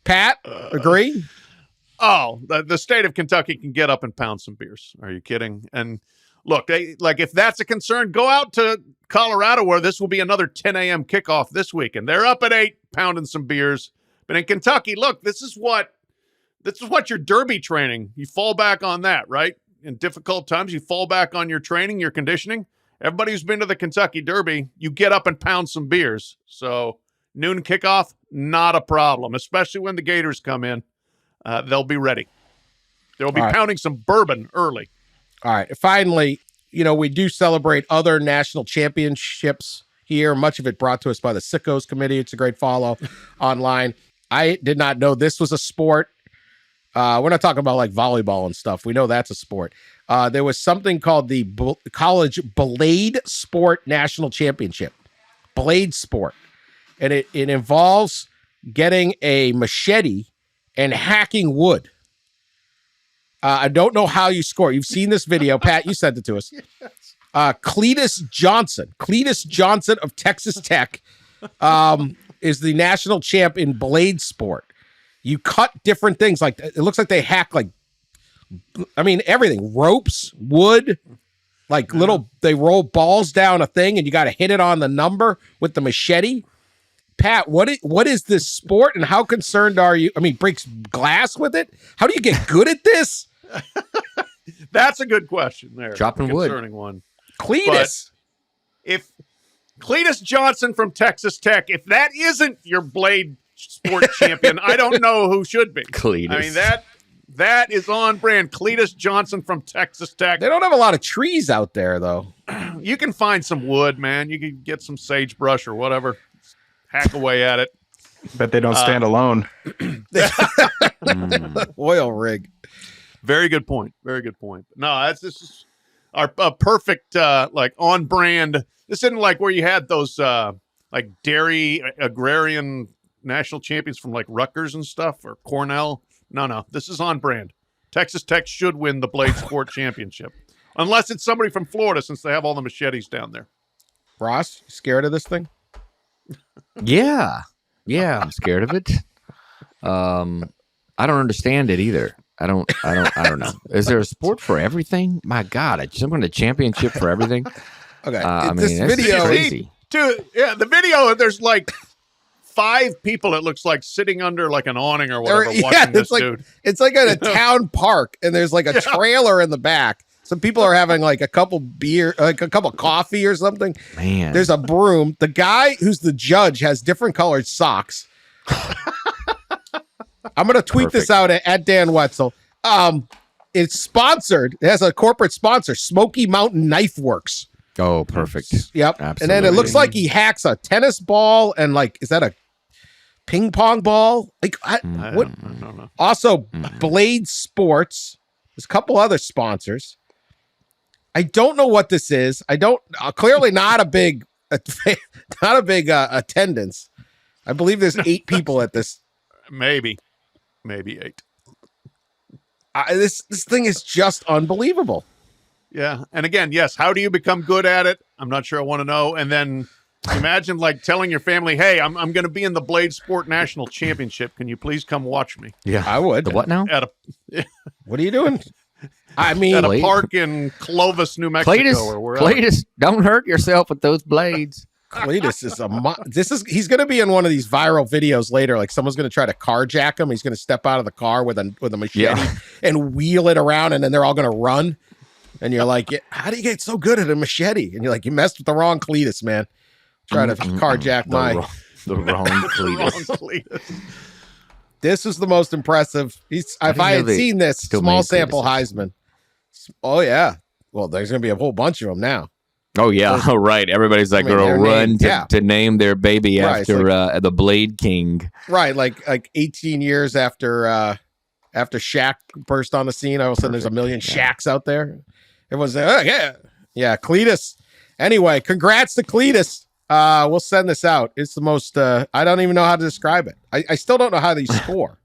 Speaker 1: Pat, agree?
Speaker 2: Oh, the state of Kentucky can get up and pound some beers. Are you kidding? And look, if that's a concern, go out to Colorado where this will be another 10 a.m. kickoff this week, and they're up at 8 pounding some beers. But in Kentucky, look, this is what your derby training. You fall back on that, right? In difficult times, you fall back on your training, your conditioning. Everybody who's been to the Kentucky Derby, you get up and pound some beers. So noon kickoff, not a problem, especially when the Gators come in. They'll be ready. They'll be pounding some bourbon early.
Speaker 1: All right. Finally, we do celebrate other national championships here. Much of it brought to us by the Sickos Committee. It's a great follow online. I did not know this was a sport. We're not talking about like volleyball and stuff. We know that's a sport. there was something called the College Blade Sport National Championship. Blade sport. And it involves getting a machete and hacking wood. I don't know how you score. You've seen this video. Pat, you sent it to us. Cletus Johnson of Texas Tech is the national champ in blade sport. You cut different things. Like, it looks like they hack, like, I mean, everything. Ropes, wood, like they roll balls down a thing and you got to hit it on the number with the machete. Pat, what is this sport and how concerned are you? I mean, breaks glass with it? How do you get good at this?
Speaker 2: That's a good question there.
Speaker 3: Chopping wood.
Speaker 2: Concerning one.
Speaker 1: Cletus.
Speaker 2: But if Cletus Johnson from Texas Tech, if that isn't your blade sport champion, I don't know who should be.
Speaker 3: Cletus.
Speaker 2: I mean, that is on brand. Cletus Johnson from Texas Tech.
Speaker 1: They don't have a lot of trees out there, though.
Speaker 2: You can find some wood, man. You can get some sagebrush or whatever. Hack away at it.
Speaker 4: Bet they don't stand alone.
Speaker 1: Oil rig.
Speaker 2: Very good point. Very good point. No, this is our perfect, like, on brand. This isn't like where you had those, like, dairy agrarian national champions from, like, Rutgers and stuff or Cornell. No. This is on brand. Texas Tech should win the Blade Sport Championship. Unless it's somebody from Florida, since they have all the machetes down there.
Speaker 1: Ross, scared of this thing?
Speaker 3: Yeah, I'm scared of it. I don't understand it either. I don't know. Is there a sport for everything? My God, I'm going to championship for everything.
Speaker 1: Okay,
Speaker 3: I
Speaker 1: this
Speaker 3: mean,
Speaker 1: video
Speaker 3: crazy.
Speaker 2: Dude, yeah, the video, there's like 5 people, it looks like, sitting under like an awning or whatever, watching this dude.
Speaker 1: It's like at a town park, and there's like a trailer in the back. Some people are having like a couple beer, like a cup of coffee or something.
Speaker 3: Man,
Speaker 1: there's a broom. The guy who's the judge has different colored socks. I'm going to tweet this out at Dan Wetzel. It's sponsored. It has a corporate sponsor, Smoky Mountain Knife Works.
Speaker 3: Oh, perfect.
Speaker 1: Yep.
Speaker 3: Absolutely.
Speaker 1: And then it looks like he hacks a tennis ball and, like, is that a ping pong ball? Like, what?
Speaker 2: I don't know.
Speaker 1: Also, Blade Sports. There's a couple other sponsors. I don't know what this is. I don't. Clearly not a big attendance. I believe there's 8 people at this.
Speaker 2: Maybe 8.
Speaker 1: This thing is just unbelievable.
Speaker 2: Yeah. And again, yes, how do you become good at it? I'm not sure I want to know. And then imagine, like, telling your family, hey, I'm going to be in the Blade Sport National Championship. Can you please come watch me?
Speaker 3: Yeah,
Speaker 1: I would.
Speaker 3: The what now?
Speaker 1: What are you doing? I mean,
Speaker 2: at a park in Clovis, New Mexico, or wherever.
Speaker 3: Cletus, don't hurt yourself with those blades.
Speaker 1: Cletus is he's going to be in one of these viral videos later. Like, someone's going to try to carjack him. He's going to step out of the car with a machete and wheel it around, and then they're all going to run. And you're like, how do you get so good at a machete? And you're like, you messed with the wrong Cletus, man. Try to carjack
Speaker 3: the wrong Cletus.
Speaker 1: This is the most impressive. If I had seen this, small sample Heisman. Oh, yeah. Well, there's going to be a whole bunch of them now.
Speaker 3: Oh, yeah. Oh, right. Everybody's like, going to run to name their baby after the Blade King.
Speaker 1: Right. Like 18 years after Shaq burst on the scene, all of a sudden there's a million Shaqs out there. Everyone's like, oh, yeah, Cletus. Anyway, congrats to Cletus. We'll send this out. It's the most, I don't even know how to describe it. I still don't know how they score.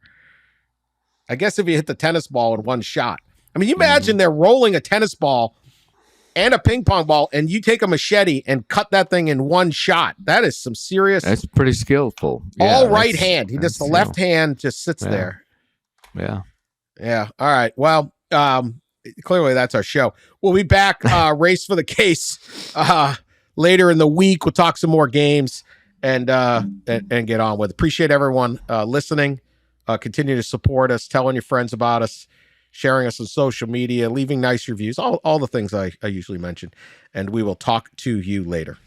Speaker 1: I guess if you hit the tennis ball in one shot. I mean, you imagine they're rolling a tennis ball and a ping pong ball, and you take a machete and cut that thing in one shot. That is some serious.
Speaker 3: That's pretty skillful.
Speaker 1: All right hand. He just, the left hand just sits there.
Speaker 3: Yeah.
Speaker 1: Yeah. All right. Well, clearly that's our show. We'll be back, race for the case, later in the week. We'll talk some more games and get on with it. Appreciate everyone listening. Continue to support us, telling your friends about us, sharing us on social media, leaving nice reviews, all the things I usually mention. And we will talk to you later.